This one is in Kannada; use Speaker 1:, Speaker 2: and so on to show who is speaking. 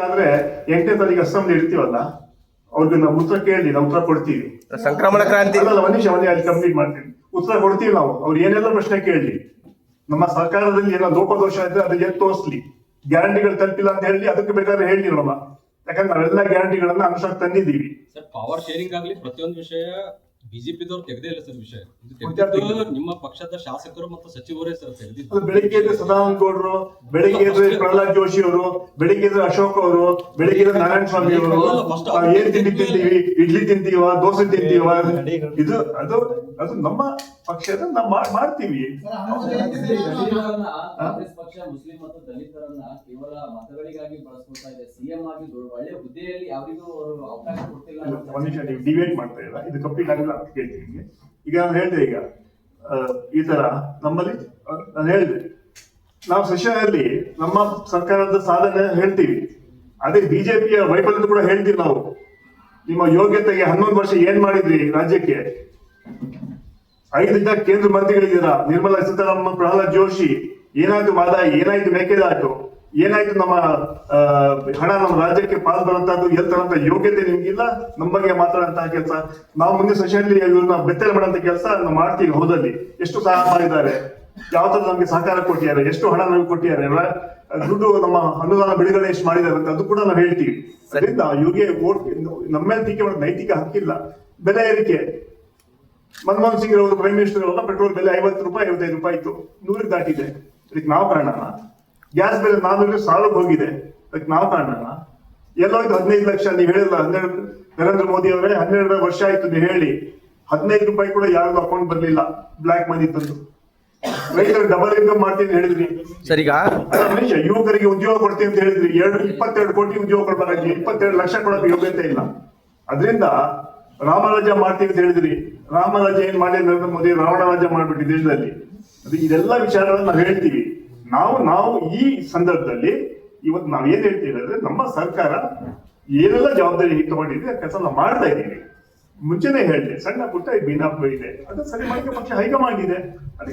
Speaker 1: ಆದ್ರೆ 8ನೇ ತಾರೀಕು ಅಸ್ಸಾಂಲಿ ಇರ್ತೀವಲ್ಲ, ಅವ್ರಿಗೆ ನಾವು ಉತ್ತರ ಕೇಳಿ ನಾವು ಉತ್ತರ ಕೊಡ್ತೀವಿ.
Speaker 2: ಸಂಕ್ರಮಣ ಕ್ರಾಂತಿ
Speaker 1: ಅಲ್ಲ, ಒಂದ್ ನಿಮಿಷ ಅಲ್ಲಿ ಕಂಪ್ಲೀಟ್ ಮಾಡ್ತೀವಿ. ಉತ್ತರ ಕೊಡ್ತೀವಿ ನಾವು. ಅವ್ರು ಏನೆಲ್ಲ ಪ್ರಶ್ನೆ ಕೇಳಿ, ನಮ್ಮ ಸರ್ಕಾರದಲ್ಲಿ ಏನೋ ಲೋಪದೋಷ ಇದ್ರೆ ಅದಕ್ಕೆ ತೋರಿಸ್ಲಿ. ಗ್ಯಾರಂಟಿಗಳು ತಲುಪಿಲ್ಲ ಅಂತ ಹೇಳಿ ಅದಕ್ಕೆ ಬೇಕಾದ್ರೆ ಹೇಳಿ ನೋಡಮ್ಮ. ಯಾಕಂದ್ರೆ ನಾವೆಲ್ಲ ಗ್ಯಾರಂಟಿಗಳನ್ನ ಅನುಷ್ಠಾನ ತಂದಿದ್ದೀವಿ.
Speaker 3: ಸರ್, ಪವರ್ ಶೇರಿಂಗ್ ಆಗ್ಲಿ ಪ್ರತಿಯೊಂದು ವಿಷಯ ಬಿಜೆಪಿದವ್ರು ತೆಗೆದೇ ಇಲ್ಲ ಸರ್. ವಿಷಯ ಇದು ನಿಮ್ಮ ಪಕ್ಷದ ಶಾಸಕರು ಮತ್ತು ಸಚಿವರೇ ಸರ್ ತೆಗೆದಿದ್ದು.
Speaker 1: ಬೆಳಿಗ್ಗೆ ಇದ್ರೆ ಸದಾನಂದ ಗೌಡರು, ಬೆಳಿಗ್ಗೆ ಇದ್ರೆ ಪ್ರಹ್ಲಾದ್ ಜೋಶಿ ಅವರು, ಬೆಳಿಗ್ಗೆ ಇದ್ರೆ ಅಶೋಕ್ ಅವರು, ಬೆಳಿಗ್ಗೆ ಇದ್ರೆ ನಾರಾಯಣ ಸ್ವಾಮಿ ಅವರು, ಏನ್ ತಿಂಡಿ ತಿಂತೀವಿ, ಇಡ್ಲಿ ತಿಂತೀವ, ದೋಸೆ ತಿಂತೀವ, ಇದು ಅದು ಅದು ನಮ್ಮ ಪಕ್ಷದ ನಾವು ಮಾಡ್ತೀವಿ.
Speaker 4: ಕಾಂಗ್ರೆಸ್ ಪಕ್ಷ ಮುಸ್ಲಿಂ ಮತ್ತು ದಲಿತರನ್ನ ಕೇವಲ ಮತಗಳಿಗಾಗಿ ಬಳಸ್ಕೊಳ್ತಾ ಇದೆ. ಸಿಎಂ ಆಗಿ ಒಳ್ಳೆ ಹುದ್ದೆಯಲ್ಲಿ ಯಾರಿಗೂ ಅವರು ಅವಕಾಶ ಕೊಡ್ತಿಲ್ಲ.
Speaker 1: ನೀವು ಡಿಬೇಟ್ ಮಾಡ್ತಾ ಇಲ್ಲ, ಇದು ಕಂಪ್ಲೀಟ್ ಆಗಿಲ್ಲ ಅಂತ ಕೇಳ್ತೀನಿ. ಈಗ ನಾನು ಹೇಳಿದೆ, ಈಗ ಈ ತರ ನಮ್ಮಲ್ಲಿ ನಾನು ಹೇಳಿದೆ, ನಾವು ಸೆಷನಲ್ಲಿ ನಮ್ಮ ಸರ್ಕಾರದ ಸಾಧನೆ ಹೇಳ್ತೀವಿ. ಅದೇ ಬಿಜೆಪಿಯ ವೈಫಲ್ಯತೆ ಕೂಡ ಹೇಳ್ತೀವಿ ನಾವು. ನಿಮ್ಮ ಯೋಗ್ಯತೆಗೆ 11 ವರ್ಷ ಏನ್ ಮಾಡಿದ್ರಿ ರಾಜ್ಯಕ್ಕೆ? 5 ಜನ ಕೇಂದ್ರ ಮಂತ್ರಿಗಳಿದ್ದೀರಾ, ನಿರ್ಮಲಾ ಸೀತಾರಾಮನ್, ಪ್ರಹ್ಲಾದ್ ಜೋಶಿ. ಏನಾಯ್ತು ಮಾದಾಯಿ, ಏನಾಯ್ತು ಮೇಕೆದಾಟು, ಏನಾಯ್ತು ನಮ್ಮ ಹಣ ನಮ್ಮ ರಾಜ್ಯಕ್ಕೆ ಪಾಲ್ ಬರುವಂತದ್ದು? ಎಲ್ತರಂತ ಯೋಗ್ಯತೆ ನಿಮ್ಗಿಲ್ಲ. ನಮ್ಮ ಬಗ್ಗೆ ಮಾತಾಡಂತಹ ಕೆಲಸ ನಾವು ಮುಂದೆ ಸೆಷನ್ಲಿ ಇವ್ರನ್ನ ಬೆತ್ತಲೆ ಮಾಡುವಂತ ಕೆಲಸ ನಾವು ಮಾಡ್ತೀವಿ. ಹೋದಲ್ಲಿ ಎಷ್ಟು ಸಹಾಯ ಮಾಡಿದ್ದಾರೆ, ಯಾವ ತರ ನಮ್ಗೆ ಸಹಕಾರ ಕೊಟ್ಟಿದ್ದಾರೆ, ಎಷ್ಟು ಹಣ ನಮ್ಗೆ ಕೊಟ್ಟಿದ್ದಾರೆ, ದುಡ್ಡು ನಮ್ಮ ಅನುದಾನ ಬಿಡುಗಡೆ ಎಷ್ಟು ಮಾಡಿದ್ದಾರೆ ಅಂತ ಅದು ಕೂಡ ನಾವು ಹೇಳ್ತೀವಿ. ಅದರಿಂದ ಇವ್ರಿಗೆ ವೋಟ್ ನಮ್ಮ ಮೇಲೆ ಟೀಕೆ ಮಾಡೋದು ನೈತಿಕ ಹಕ್ಕಿಲ್ಲ. ಬೆಲೆ ಏರಿಕೆ, ಮನಮೋಹನ್ ಸಿಂಗ್ ಅವರು ಪ್ರೈಮ್ ಮಿನಿಸ್ಟರ್ ಅವರ ಪೆಟ್ರೋಲ್ ಬೆಲೆ 50 ರೂಪಾಯಿ 55 ರೂಪಾಯಿ ಇತ್ತು, 100 ದಾಟಿದೆ. ಇದಕ್ಕೆ ನಾವು ಕಾರಣನ? ಗ್ಯಾಸ್ ಬೆಲೆ 400 ಹೋಗಿದೆ, ಅದಕ್ಕೆ ನಾವು ಕಾರಣನ? ಎಲ್ಲೋಯ್ತು 15 ಲಕ್ಷ? ನೀವು ಹೇಳಿಲ್ಲ, 12 ನರೇಂದ್ರ ಮೋದಿ ಅವರೇ 12 ವರ್ಷ ಆಯ್ತು ನೀವು ಹೇಳಿ, 15 ರೂಪಾಯಿ ಕೂಡ ಯಾರಿಗೂ ಅಕೌಂಟ್ ಬರ್ಲಿಲ್ಲ. ಬ್ಲಾಕ್ ಮನಿ ತಂದು ರೈತರು ಡಬಲ್ ಇನ್ಕಮ್ ಮಾಡ್ತೀನಿ ಹೇಳಿದ್ರಿ.
Speaker 2: ಸರ್, ಈಗ
Speaker 1: ಮನುಷ್ಯ ಯುವಕರಿಗೆ ಉದ್ಯೋಗ ಕೊಡ್ತೀನಿ ಅಂತ ಹೇಳಿದ್ರಿ. 22 ಕೋಟಿ ಉದ್ಯೋಗ ಕೊಡ್ಬೇಕಾಗಿ 22 ಲಕ್ಷ ಕೊಡೋಕೆ ಯೋಗ್ಯತೆ ಇಲ್ಲ. ಅದರಿಂದ ರಾಮರಾಜ್ಯ ಮಾಡ್ತೀವಿ ಅಂತ ಹೇಳಿದ್ರಿ. ರಾಮರಾಜ್ಯ ಏನ್ ಮಾಡಿ ನರೇಂದ್ರ ಮೋದಿ ರಾವಣ ರಾಜ್ಯ ಮಾಡ್ಬಿಟ್ಟು ದೇಶದಲ್ಲಿ. ಇದೆಲ್ಲ ವಿಚಾರಗಳನ್ನ ನಾವು ಹೇಳ್ತೀವಿ. ನಾವು ಈ ಸಂದರ್ಭದಲ್ಲಿ ಇವತ್ತು ನಾವ್ ಏನ್ ಹೇಳ್ತೀವಿ ಅಂದ್ರೆ, ನಮ್ಮ ಸರ್ಕಾರ ಏನೆಲ್ಲ ಜವಾಬ್ದಾರಿ ತಗೊಂಡಿದೆ ಕೆಲಸ ನಾವು ಮಾಡ್ತಾ ಇದ್ದೀವಿ. ಮುಂಚೆನೆ ಹೇಳಿದೆ, ಸಣ್ಣ ಪುಟ್ಟ ಭಿನ್ನಾಪ ಇದೆ, ಅದು ಸರಿ ಮಾಡಿದ ಪಕ್ಷ ಹೈಕಮಾಂಡ್ ಇದೆ.